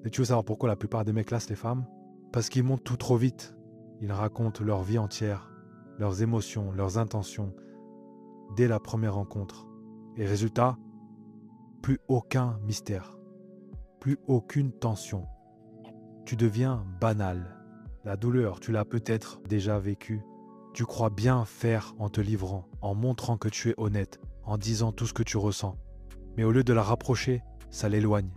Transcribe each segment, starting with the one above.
Et tu veux savoir pourquoi la plupart des mecs lassent les femmes? Parce qu'ils montent tout trop vite. Ils racontent leur vie entière, leurs émotions, leurs intentions, dès la première rencontre. Et résultat, plus aucun mystère, plus aucune tension. Tu deviens banal. La douleur, tu l'as peut-être déjà vécue. Tu crois bien faire en te livrant, en montrant que tu es honnête, en disant tout ce que tu ressens. Mais au lieu de la rapprocher, ça l'éloigne.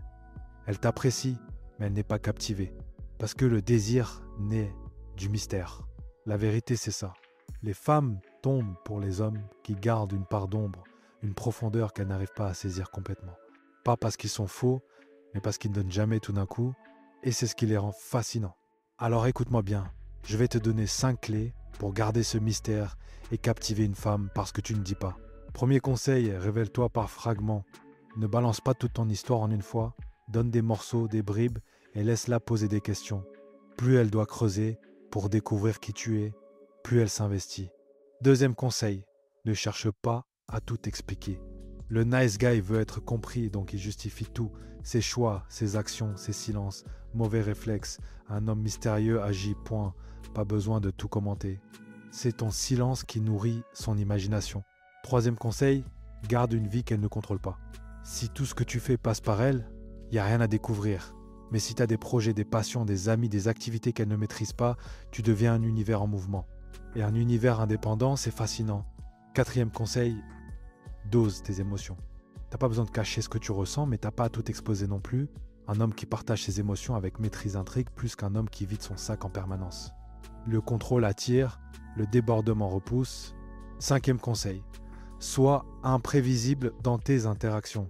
Elle t'apprécie, mais elle n'est pas captivée. Parce que le désir naît du mystère. La vérité, c'est ça. Les femmes tombent pour les hommes qui gardent une part d'ombre, une profondeur qu'elles n'arrivent pas à saisir complètement. Pas parce qu'ils sont faux, mais parce qu'ils ne donnent jamais tout d'un coup, et c'est ce qui les rend fascinants. Alors écoute-moi bien, je vais te donner 5 clés pour garder ce mystère et captiver une femme parce que tu ne dis pas. Premier conseil, révèle-toi par fragments. Ne balance pas toute ton histoire en une fois, donne des morceaux, des bribes et laisse-la poser des questions. Plus elle doit creuser pour découvrir qui tu es, plus elle s'investit. Deuxième conseil, ne cherche pas à tout expliquer. Le nice guy veut être compris, donc il justifie tout, ses choix, ses actions, ses silences, mauvais réflexes. Un homme mystérieux agit, point, pas besoin de tout commenter. C'est ton silence qui nourrit son imagination. Troisième conseil, garde une vie qu'elle ne contrôle pas. Si tout ce que tu fais passe par elle, il n'y a rien à découvrir. Mais si tu as des projets, des passions, des amis, des activités qu'elle ne maîtrise pas, tu deviens un univers en mouvement. Et un univers indépendant, c'est fascinant. Quatrième conseil, dose tes émotions. T'as pas besoin de cacher ce que tu ressens, mais t'as pas à tout exposer non plus. Un homme qui partage ses émotions avec maîtrise intrigue plus qu'un homme qui vide son sac en permanence. Le contrôle attire, le débordement repousse. Cinquième conseil, sois imprévisible dans tes interactions.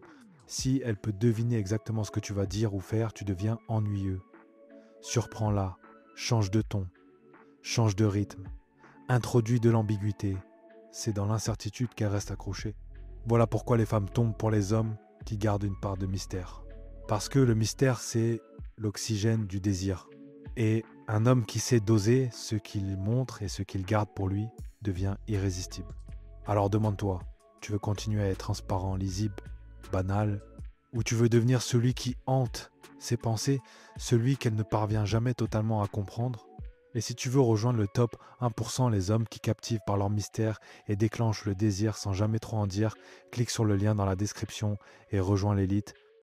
Si elle peut deviner exactement ce que tu vas dire ou faire, tu deviens ennuyeux. Surprends-la, change de ton, change de rythme, introduis de l'ambiguïté. C'est dans l'incertitude qu'elle reste accrochée. Voilà pourquoi les femmes tombent pour les hommes qui gardent une part de mystère. Parce que le mystère, c'est l'oxygène du désir. Et un homme qui sait doser ce qu'il montre et ce qu'il garde pour lui devient irrésistible. Alors demande-toi, tu veux continuer à être transparent, lisible, banal, ou tu veux devenir celui qui hante ses pensées, celui qu'elle ne parvient jamais totalement à comprendre? Et si tu veux rejoindre le top 1%, les hommes qui captivent par leur mystère et déclenchent le désir sans jamais trop en dire, clique sur le lien dans la description et rejoins l'élite.